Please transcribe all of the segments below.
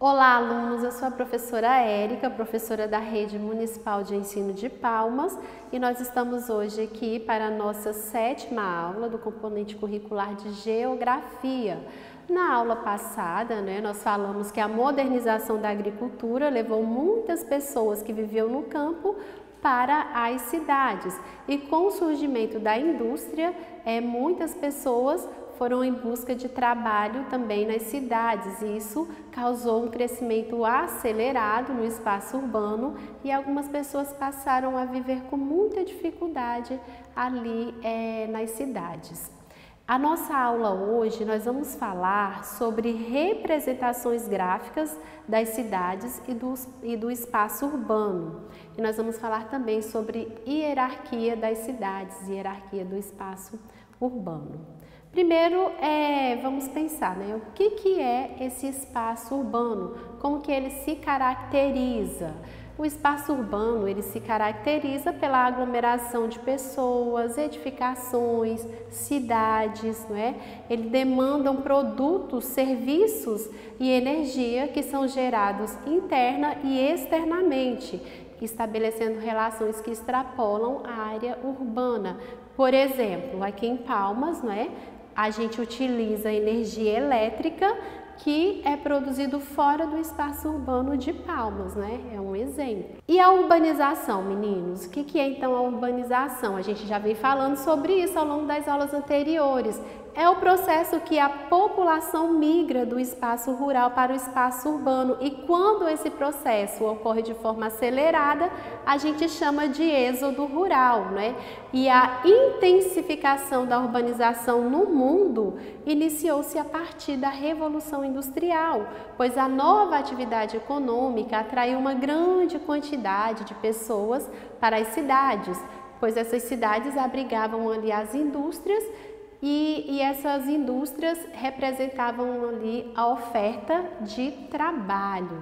Olá, alunos! Eu sou a professora Érica, professora da Rede Municipal de Ensino de Palmas, e nós estamos hoje aqui para a nossa 7ª aula do componente curricular de Geografia. Na aula passada, nós falamos que a modernização da agricultura levou muitas pessoas que viviam no campo para as cidades, e com o surgimento da indústria, muitas pessoas foram em busca de trabalho também nas cidades, e isso causou um crescimento acelerado no espaço urbano e algumas pessoas passaram a viver com muita dificuldade ali nas cidades. A nossa aula hoje nós vamos falar sobre representações gráficas das cidades e do espaço urbano. E nós vamos falar também sobre hierarquia das cidades, hierarquia do espaço urbano. Primeiro, vamos pensar, o que é esse espaço urbano? Como que ele se caracteriza? O espaço urbano, ele se caracteriza pela aglomeração de pessoas, edificações, cidades, Ele demandam produtos, serviços e energia que são gerados interna e externamente, estabelecendo relações que extrapolam a área urbana. Por exemplo, aqui em Palmas, a gente utiliza energia elétrica que é produzido fora do espaço urbano de Palmas, É um exemplo. E a urbanização, meninos? O que é então a urbanização? A gente já vem falando sobre isso ao longo das aulas anteriores. É o processo que a população migra do espaço rural para o espaço urbano, e quando esse processo ocorre de forma acelerada, a gente chama de êxodo rural, E a intensificação da urbanização no mundo iniciou-se a partir da Revolução Industrial, pois a nova atividade econômica atraiu uma grande quantidade de pessoas para as cidades, pois essas cidades abrigavam ali as indústrias, e essas indústrias representavam ali a oferta de trabalho,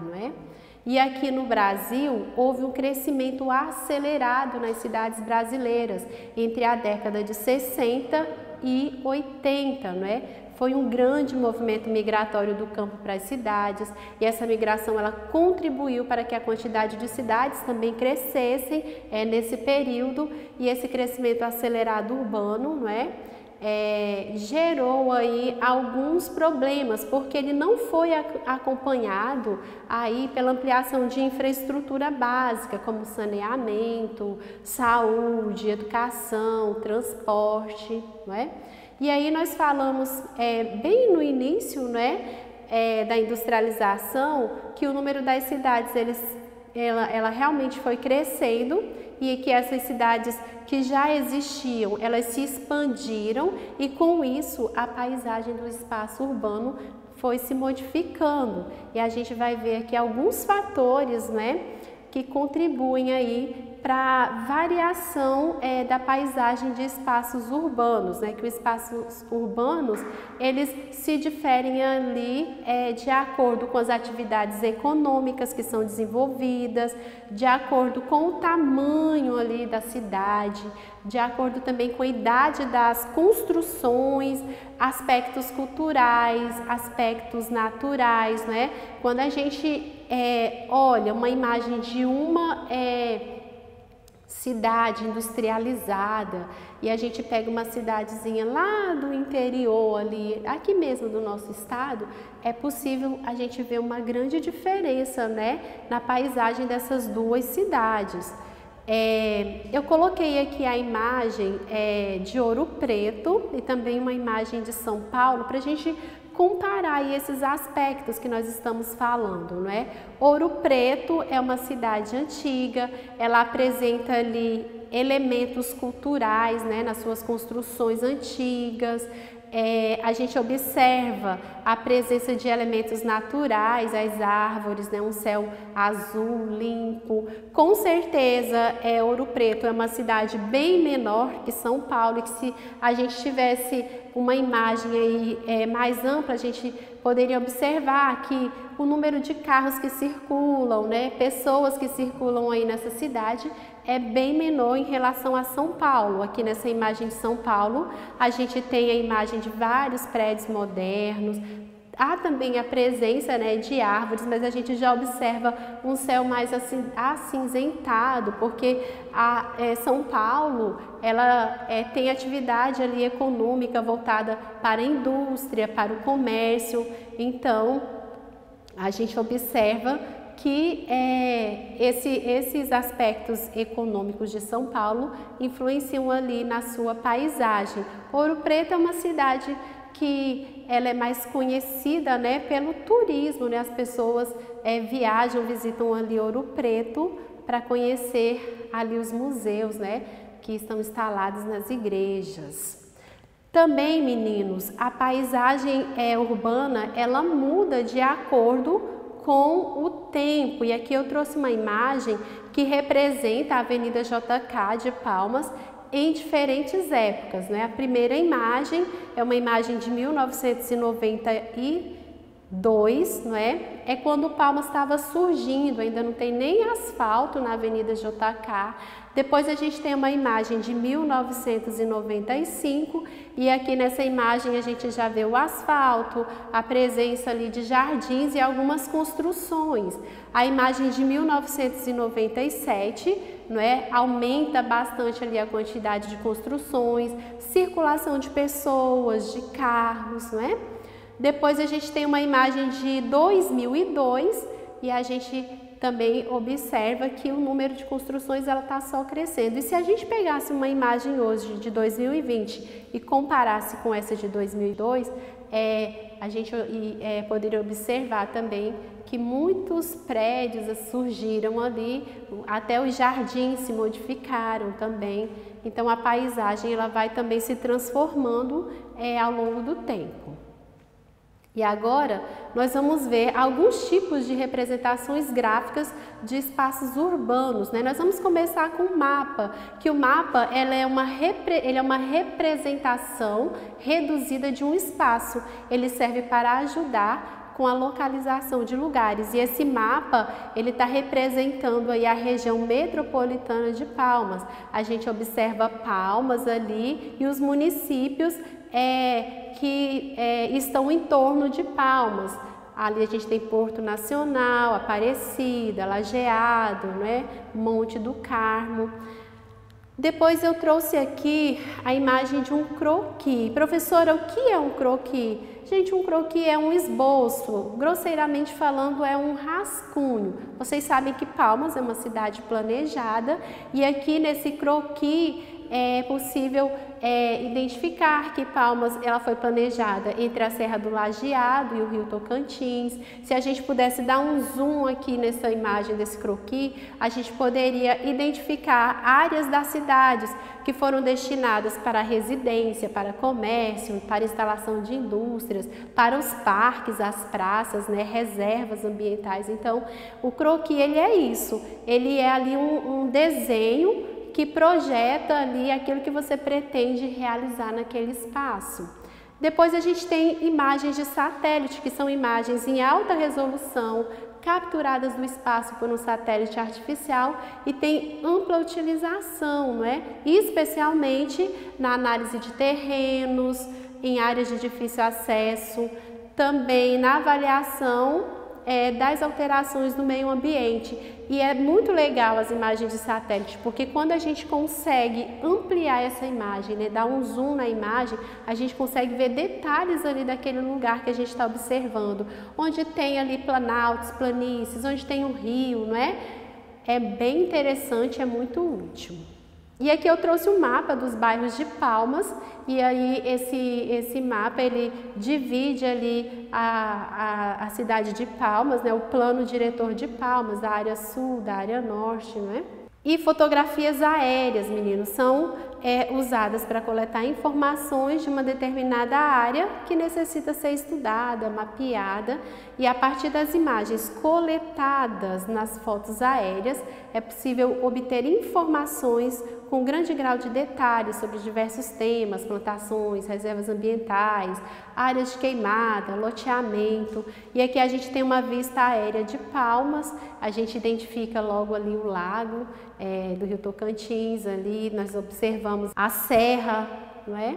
E aqui no Brasil houve um crescimento acelerado nas cidades brasileiras entre a década de 60 e 80, Foi um grande movimento migratório do campo para as cidades, e essa migração ela contribuiu para que a quantidade de cidades também crescessem nesse período, e esse crescimento acelerado urbano, gerou aí alguns problemas, porque ele não foi acompanhado aí pela ampliação de infraestrutura básica, como saneamento, saúde, educação, transporte, E aí nós falamos bem no início, da industrialização, que o número das cidades ela realmente foi crescendo, e que essas cidades que já existiam, elas se expandiram, e com isso a paisagem do espaço urbano foi se modificando. E a gente vai ver aqui alguns fatores, que contribuem aí para a variação da paisagem de espaços urbanos, que os espaços urbanos, eles se diferem ali de acordo com as atividades econômicas que são desenvolvidas, de acordo com o tamanho ali da cidade, de acordo também com a idade das construções, aspectos culturais, aspectos naturais, Quando a gente olha uma imagem de uma cidade industrializada, e a gente pega uma cidadezinha lá do interior ali, aqui mesmo do nosso estado, é possível a gente ver uma grande diferença, na paisagem dessas duas cidades. Eu coloquei aqui a imagem de Ouro Preto e também uma imagem de São Paulo para a gente comparar aí esses aspectos que nós estamos falando, Ouro Preto é uma cidade antiga, ela apresenta ali elementos culturais, nas suas construções antigas. A gente observa a presença de elementos naturais, as árvores, um céu azul, limpo. Com certeza, Ouro Preto é uma cidade bem menor que São Paulo, e que se a gente tivesse uma imagem aí mais ampla, a gente poderia observar que o número de carros que circulam, pessoas que circulam aí nessa cidade é bem menor em relação a São Paulo. Aqui nessa imagem de São Paulo, a gente tem a imagem de vários prédios modernos, Há também a presença, né, de árvores, mas a gente já observa um céu mais acinzentado, porque São Paulo ela tem atividade ali econômica voltada para a indústria, para o comércio. Então, a gente observa que esses aspectos econômicos de São Paulo influenciam ali na sua paisagem. Ouro Preto é uma cidade que ela é mais conhecida, né, pelo turismo, né? As pessoas viajam, visitam ali Ouro Preto para conhecer ali os museus, né, que estão instalados nas igrejas. Também, meninos, a paisagem urbana, ela muda de acordo com o tempo. E aqui eu trouxe uma imagem que representa a Avenida JK de Palmas em diferentes épocas, né? A primeira imagem é uma imagem de 1992, não é? É quando Palmas estava surgindo, ainda não tem nem asfalto na Avenida JK. Depois a gente tem uma imagem de 1995 e aqui nessa imagem a gente já vê o asfalto, a presença ali de jardins e algumas construções. A imagem de 1997, não é? Aumenta bastante ali a quantidade de construções, circulação de pessoas, de carros, não é? Depois a gente tem uma imagem de 2002 e a gente também observa que o número de construções ela está só crescendo. E se a gente pegasse uma imagem hoje de 2020 e comparasse com essa de 2002, a gente poderia observar também que muitos prédios surgiram ali, até os jardins se modificaram também. Então a paisagem ela vai também se transformando ao longo do tempo. E agora nós vamos ver alguns tipos de representações gráficas de espaços urbanos, né? Nós vamos começar com o mapa, que o mapa ele é uma representação reduzida de um espaço. Ele serve para ajudar com a localização de lugares. E esse mapa ele está representando aí a região metropolitana de Palmas. A gente observa Palmas ali e os municípios que estão em torno de Palmas. Ali a gente tem Porto Nacional, Aparecida, Lajeado, né? Monte do Carmo. Depois eu trouxe aqui a imagem de um croquis. Professora, o que é um croquis? Gente, um croquis é um esboço, grosseiramente falando é um rascunho. Vocês sabem que Palmas é uma cidade planejada e aqui nesse croquis é possível identificar que Palmas ela foi planejada entre a Serra do Lajeado e o Rio Tocantins. Se a gente pudesse dar um zoom aqui nessa imagem desse croquis, a gente poderia identificar áreas das cidades que foram destinadas para residência, para comércio, para instalação de indústrias, para os parques, as praças, né, reservas ambientais. Então, o croquis ele é isso, ele é ali um desenho que projeta ali aquilo que você pretende realizar naquele espaço. Depois a gente tem imagens de satélite, que são imagens em alta resolução, capturadas do espaço por um satélite artificial e tem ampla utilização, não é? Especialmente na análise de terrenos, em áreas de difícil acesso, também na avaliação das alterações do meio ambiente. E é muito legal as imagens de satélite, porque quando a gente consegue ampliar essa imagem, né, dar um zoom na imagem, a gente consegue ver detalhes ali daquele lugar que a gente está observando, onde tem ali planaltos, planícies, onde tem um rio, não é? É bem interessante, é muito útil. E aqui eu trouxe um mapa dos bairros de Palmas, e aí esse mapa ele divide ali a cidade de Palmas, né, o plano diretor de Palmas, da área sul, da área norte, né? E fotografias aéreas, meninos, são usadas para coletar informações de uma determinada área que necessita ser estudada, mapeada, e a partir das imagens coletadas nas fotos aéreas é possível obter informações com grande grau de detalhe sobre diversos temas, plantações, reservas ambientais, áreas de queimada, loteamento. E aqui a gente tem uma vista aérea de Palmas, a gente identifica logo ali o lago do Rio Tocantins, ali nós observamos a serra, não é?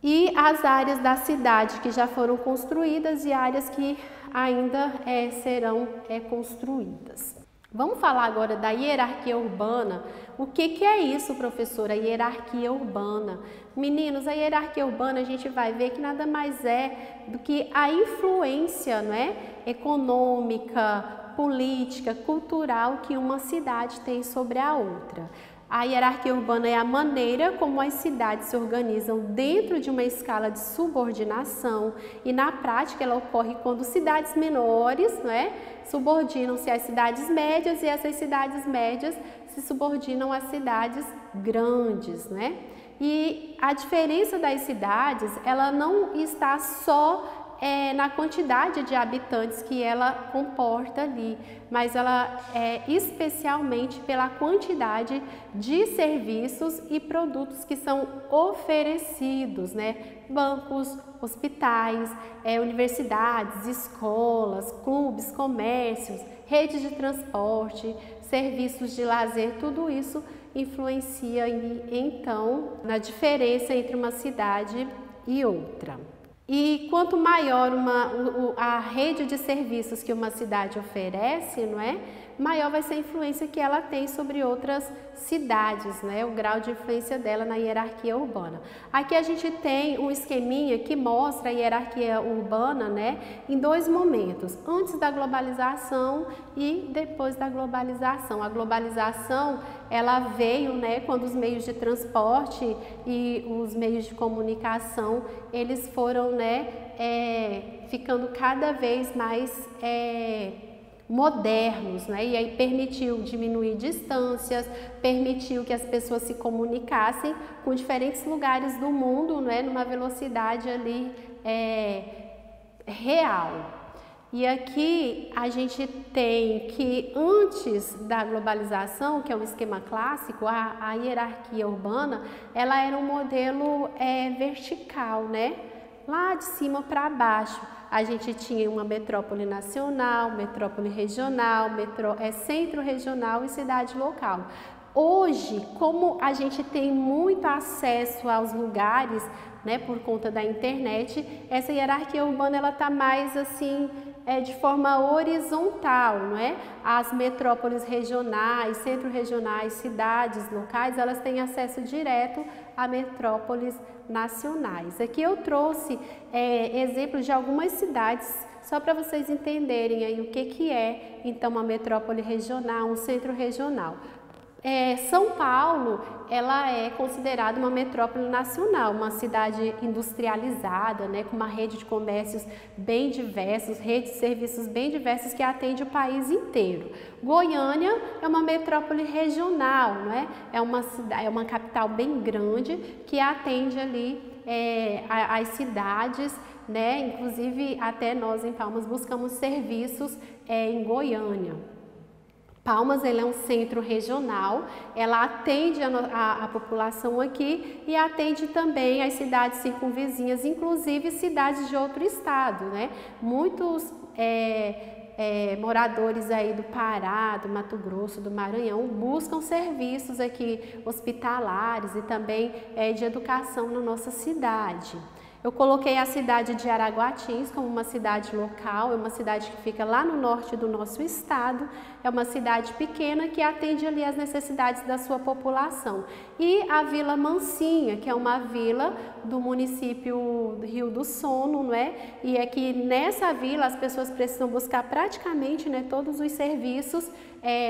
e as áreas da cidade que já foram construídas e áreas que ainda serão construídas. Vamos falar agora da hierarquia urbana. O que é isso, professora? Hierarquia urbana. Meninos, a hierarquia urbana a gente vai ver que nada mais é do que a influência, não é, econômica, política, cultural que uma cidade tem sobre a outra. A hierarquia urbana é a maneira como as cidades se organizam dentro de uma escala de subordinação e na prática ela ocorre quando cidades menores, não é, subordinam-se às cidades médias e essas cidades médias se subordinam às cidades grandes, né? E a diferença das cidades, ela não está só na quantidade de habitantes que ela comporta ali, mas ela é especialmente pela quantidade de serviços e produtos que são oferecidos, né? Bancos, hospitais, universidades, escolas, clubes, comércios, redes de transporte, serviços de lazer, tudo isso influencia então na diferença entre uma cidade e outra. E quanto maior a rede de serviços que uma cidade oferece, não é? Maior vai ser a influência que ela tem sobre outras cidades, né? O grau de influência dela na hierarquia urbana. Aqui a gente tem um esqueminha que mostra a hierarquia urbana, né? Em dois momentos, antes da globalização e depois da globalização. A globalização, ela veio, né, quando os meios de transporte e os meios de comunicação, eles foram, né, ficando cada vez mais modernos, né? E aí permitiu diminuir distâncias, permitiu que as pessoas se comunicassem com diferentes lugares do mundo, né? Numa velocidade ali real. E aqui a gente tem que antes da globalização, que é um esquema clássico, a hierarquia urbana, ela era um modelo vertical, né? Lá de cima para baixo. A gente tinha uma metrópole nacional, metrópole regional, centro regional e cidade local. Hoje, como a gente tem muito acesso aos lugares, né, por conta da internet, essa hierarquia urbana ela está mais assim de forma horizontal, não é? As metrópoles regionais, centro-regionais, cidades locais, elas têm acesso direto a metrópoles nacionais. Aqui eu trouxe exemplos de algumas cidades, só para vocês entenderem aí o que é então uma metrópole regional, um centro regional. São Paulo, ela é considerada uma metrópole nacional, uma cidade industrializada, né, com uma rede de comércios bem diversos, rede de serviços bem diversos que atende o país inteiro. Goiânia é uma metrópole regional, né, é uma capital bem grande que atende ali as cidades, né, inclusive até nós em Palmas buscamos serviços em Goiânia. Palmas, ela é um centro regional, ela atende a população aqui e atende também as cidades circunvizinhas, inclusive cidades de outro estado, né? Muitos moradores aí do Pará, do Mato Grosso, do Maranhão, buscam serviços aqui hospitalares e também de educação na nossa cidade. Eu coloquei a cidade de Araguatins como uma cidade local, é uma cidade que fica lá no norte do nosso estado, é uma cidade pequena que atende ali as necessidades da sua população. E a Vila Mansinha, que é uma vila do município do Rio do Sono, não é? E aqui nessa vila as pessoas precisam buscar praticamente, né, todos os serviços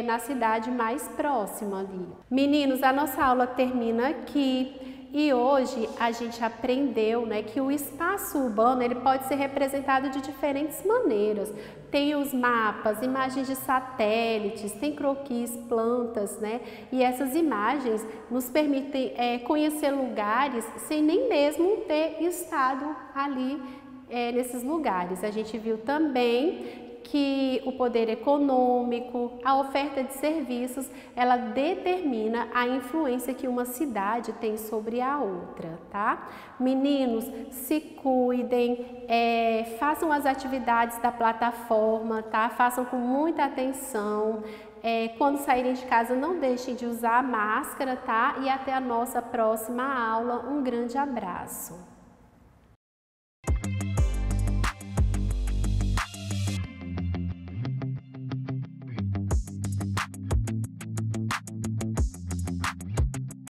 na cidade mais próxima ali. Meninos, a nossa aula termina aqui. E hoje a gente aprendeu, né, que o espaço urbano ele pode ser representado de diferentes maneiras. Tem os mapas, imagens de satélites, tem croquis, plantas, né? E essas imagens nos permitem conhecer lugares sem nem mesmo ter estado ali nesses lugares. A gente viu também que o poder econômico, a oferta de serviços, ela determina a influência que uma cidade tem sobre a outra, tá? Meninos, se cuidem, façam as atividades da plataforma, tá? Façam com muita atenção. Quando saírem de casa, não deixem de usar a máscara, tá? E até a nossa próxima aula. Um grande abraço.